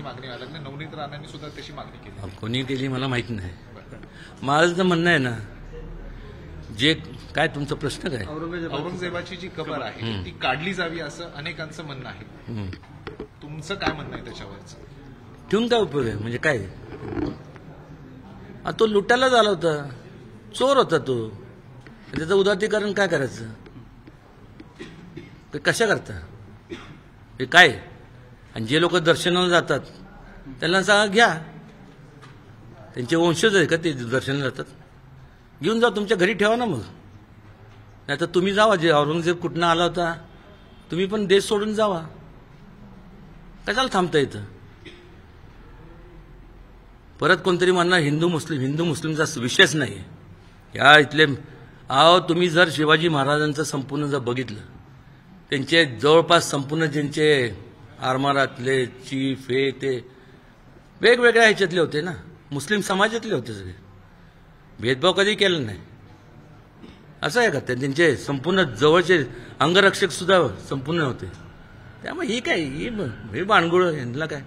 तशी मागणी व्हायला लागली. नवनीत राणांनी सुद्धा तशी मागणी केली. कोणी केली मला माहित नाही. माझं तर म्हणणं आहे ना, जे काय तुमचा प्रश्न काय, औरंगजेबाची जी कबर आहे ती काढली जावी असं अनेकांचं म्हणणं आहे. तुमचं काय म्हणणं आहे त्याच्यावरच? ठेवून काय उपयोग आहे? म्हणजे काय, तो लुटायला झाला होता, चोर होता तो, त्याचं उदात्तीकरण काय करायचं? ते कशा करता हे काय? आणि जे लोक दर्शनाला जातात त्यांना सांगा घ्या, त्यांचे वंशज आहे का ते दर्शनाला जातात, घेऊन जा, तुमच्या घरी ठेवा ना. मग नाही तर तुम्ही जावा, जे औरंगजेब कुठनं आला होता तुम्ही पण देश सोडून जावा, कशाला थांबता इथं? परत कोणतरी म्हणणार हिंदू मुस्लिमचा विषयच नाही या इथले. तुम्ही जर शिवाजी महाराजांचं संपूर्ण जर बघितलं, त्यांचे जवळपास संपूर्ण ज्यांचे आरमारातले चीफ हे ते वेगवेगळ्या ह्याच्यातले होते ना, मुस्लिम समाजातले होते सगळे, भेदभाव कधी केला नाही. असं आहे का? त्यांचे संपूर्ण जवळचे अंगरक्षक सुद्धा संपूर्ण होते. त्यामुळे ही काय हे बाणगुळ, यांना काय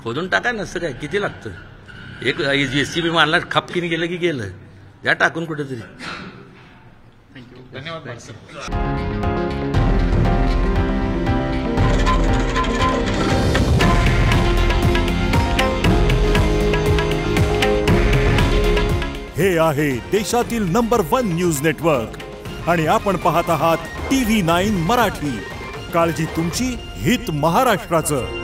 खोदून टाकाय नसतं काय, किती लागतं? एक JCB मारला, खापकीने गेलं की गेलं, या टाकून कुठेतरी. धन्यवाद. हे आहे देशातील नंबर 1 न्यूज नेटवर्क आणि आपण पाहत आहात TV9 मराठी. काळजी तुमची, हित महाराष्ट्राचं.